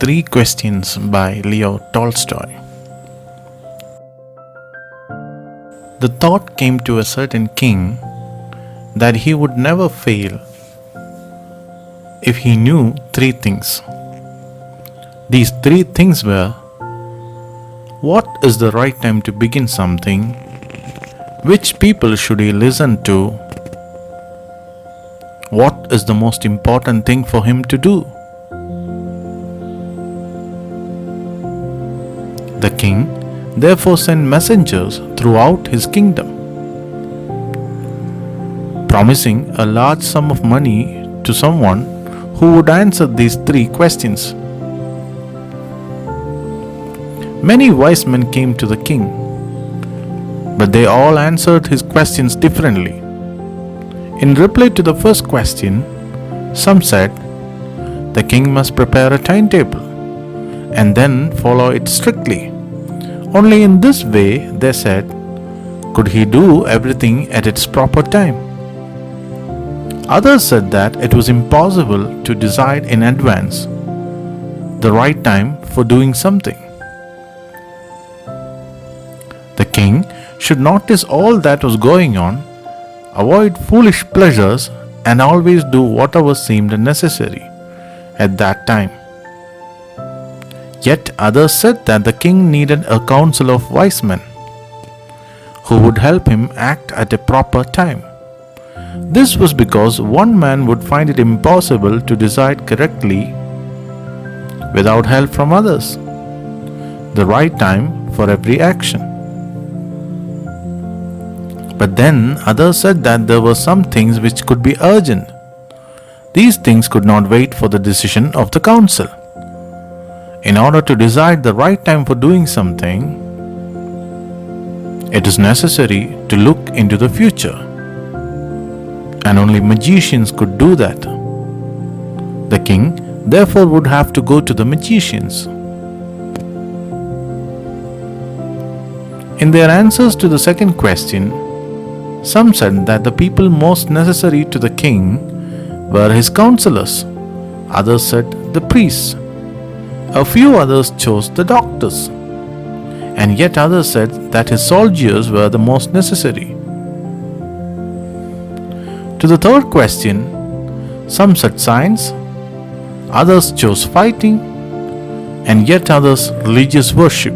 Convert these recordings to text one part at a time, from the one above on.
Three Questions by Leo Tolstoy. The thought came to a certain king that he would never fail if he knew three things. These three things were: what is the right time to begin something? Which people should he listen to? What is the most important thing for him to do? The king therefore sent messengers throughout his kingdom, promising a large sum of money to someone who would answer these three questions. Many wise men came to the king, but they all answered his questions differently. In reply to the first question, some said the king must prepare a timetable and then follow it strictly. Only in this way, they said, could he do everything at its proper time. Others said that it was impossible to decide in advance the right time for doing something. The king should notice all that was going on, avoid foolish pleasures, and always do whatever seemed necessary at that time. Yet others said that the king needed a council of wise men who would help him act at a proper time. This was because one man would find it impossible to decide correctly without help from others, the right time for every action. But then others said that there were some things which could be urgent. These things could not wait for the decision of the council. In order to decide the right time for doing something, it is necessary to look into the future, and only magicians could do that. The king therefore would have to go to the magicians. In their answers to the second question, some said that the people most necessary to the king were his counselors. Others said the priests. A few others chose the doctors, and yet others said that his soldiers were the most necessary. To the third question, some said science, others chose fighting, and yet others religious worship.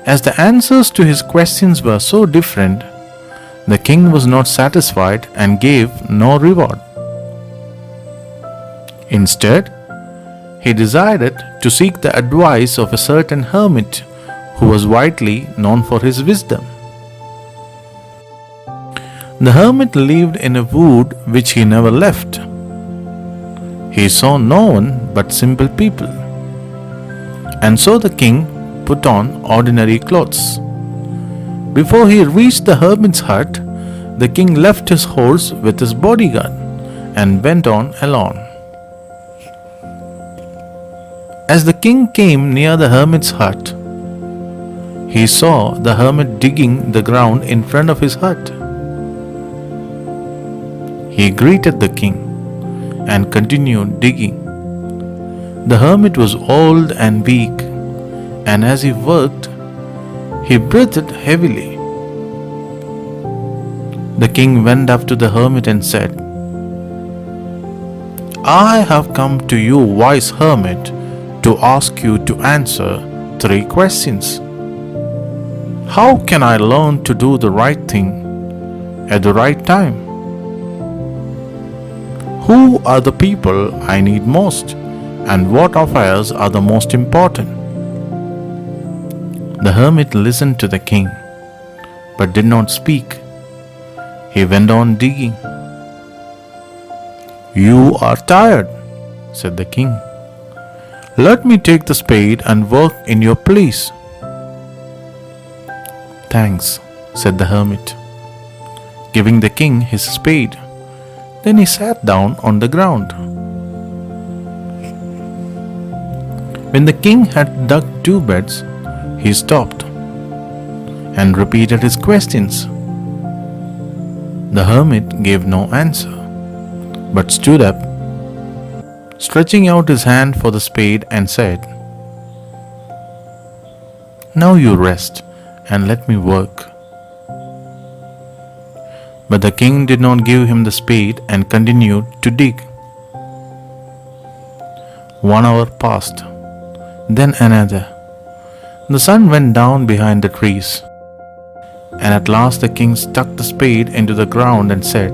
As the answers to his questions were so different, the king was not satisfied and gave no reward. Instead, he decided to seek the advice of a certain hermit who was widely known for his wisdom. The hermit lived in a wood which he never left. He saw no one but simple people. And so the king put on ordinary clothes. Before he reached the hermit's hut, the king left his horse with his bodyguard and went on alone. As the king came near the hermit's hut, he saw the hermit digging the ground in front of his hut. He greeted the king and continued digging. The hermit was old and weak, and as he worked, he breathed heavily. The king went up to the hermit and said, "I have come to you, wise hermit, to ask you to answer three questions. How can I learn to do the right thing at the right time? Who are the people I need most, and what affairs are the most important?" The hermit listened to the king, but did not speak. He went on digging. "You are tired," said the king. "Let me take the spade and work in your place." "Thanks," said the hermit, giving the king his spade. Then he sat down on the ground. When the king had dug 2 beds, he stopped and repeated his questions. The hermit gave no answer, but stood up stretching out his hand for the spade, and said, "Now you rest and let me work." But the king did not give him the spade and continued to dig. 1 hour passed, then another. The sun went down behind the trees, and at last the king stuck the spade into the ground and said,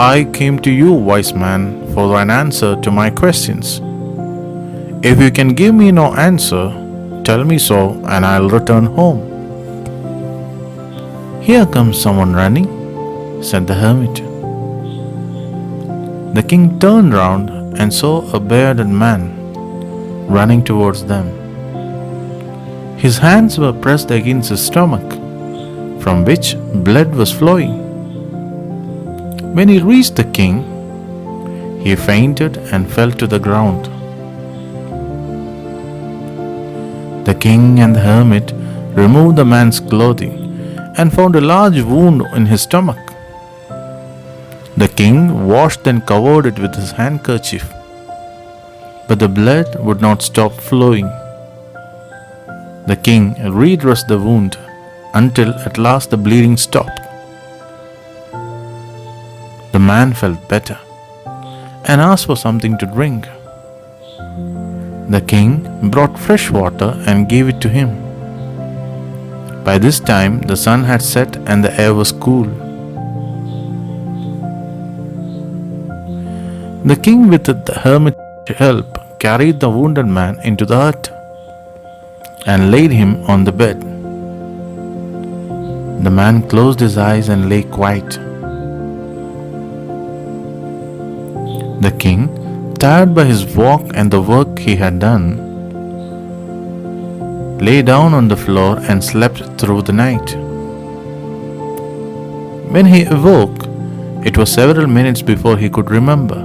"I came to you, wise man, for an answer to my questions. If you can give me no answer, tell me so, and I'll return home." "Here comes someone running," said the hermit. The king turned round and saw a bearded man running towards them. His hands were pressed against his stomach, from which blood was flowing. When he reached the king, he fainted and fell to the ground. The king and the hermit removed the man's clothing and found a large wound in his stomach. The king washed and covered it with his handkerchief, but the blood would not stop flowing. The king redressed the wound until at last the bleeding stopped. The man felt better and asked for something to drink. The king brought fresh water and gave it to him. By this time the sun had set and the air was cool. The king, with the hermit's help, carried the wounded man into the hut and laid him on the bed. The man closed his eyes and lay quiet. The king, tired by his walk and the work he had done, lay down on the floor and slept through the night. When he awoke, it was several minutes before he could remember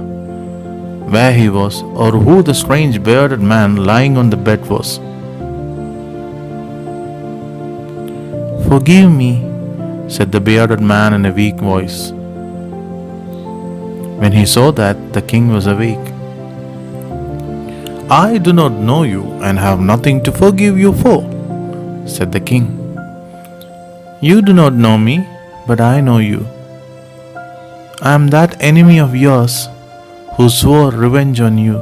where he was or who the strange bearded man lying on the bed was. "Forgive me," said the bearded man in a weak voice. When he saw that the king was awake, "I do not know you and have nothing to forgive you for," said the king. "You do not know me, but I know you. I am that enemy of yours who swore revenge on you,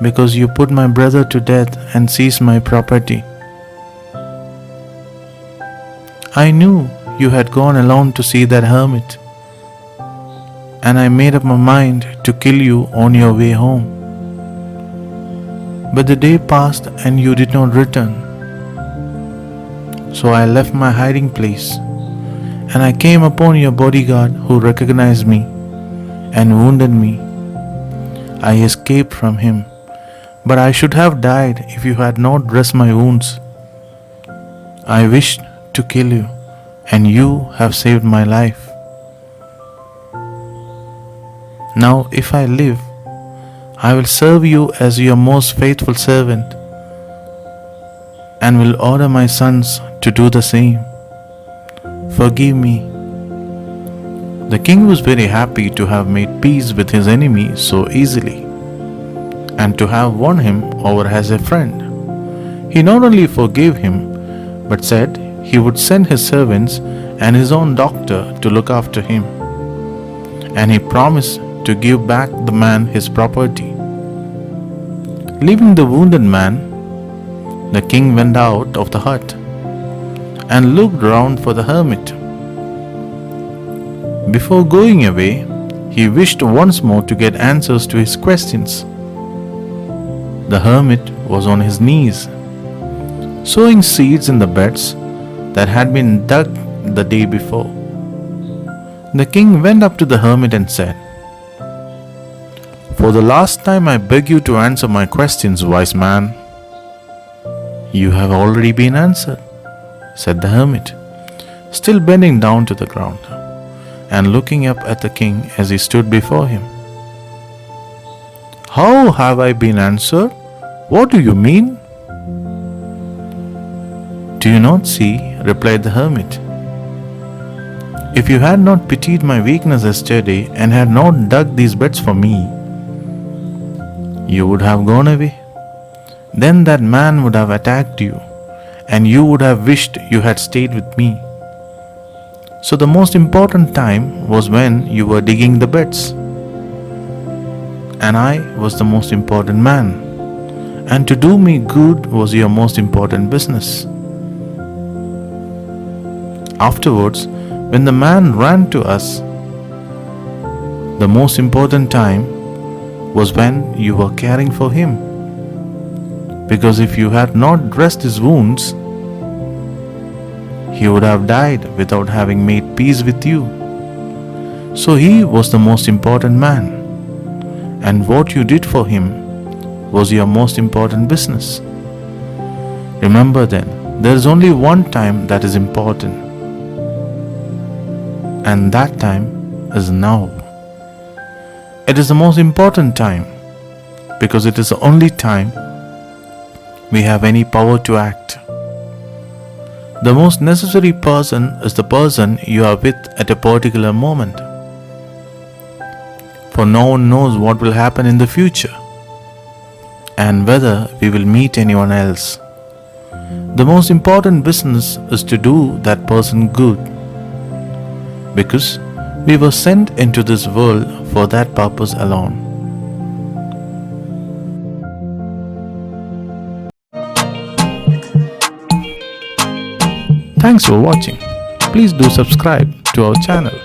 because you put my brother to death and seized my property. I knew you had gone alone to see that hermit, and I made up my mind to kill you on your way home. But the day passed and you did not return. So I left my hiding place, and I came upon your bodyguard who recognized me and wounded me. I escaped from him, but I should have died if you had not dressed my wounds. I wished to kill you, and you have saved my life. Now, if I live, I will serve you as your most faithful servant, and will order my sons to do the same. Forgive me." The king was very happy to have made peace with his enemy so easily, and to have won him over as a friend. He not only forgave him, but said he would send his servants and his own doctor to look after him, and he promised to give back the man his property. Leaving the wounded man, the king went out of the hut and looked round for the hermit. Before going away, he wished once more to get answers to his questions. The hermit was on his knees, sowing seeds in the beds that had been dug the day before. The king went up to the hermit and said, "For the last time I beg you to answer my questions, wise man." "You have already been answered," said the hermit, still bending down to the ground and looking up at the king as he stood before him. "How have I been answered? What do you mean?" "Do you not see?" replied the hermit. If you had not pitied my weakness yesterday and had not dug these beds for me, you would have gone away. Then that man would have attacked you, and you would have wished you had stayed with me. So the most important time was when you were digging the beds. And I was the most important man. And to do me good was your most important business. Afterwards, when the man ran to us, the most important time was when you were caring for him. Because if you had not dressed his wounds, he would have died without having made peace with you. So he was the most important man, and what you did for him was your most important business. Remember then, there is only one time that is important, and that time is now. It is the most important time because it is the only time we have any power to act. The most necessary person is the person you are with at a particular moment. For no one knows what will happen in the future and whether we will meet anyone else. The most important business is to do that person good, because we were sent into this world for that purpose alone. Thanks for watching. Please do subscribe to our channel.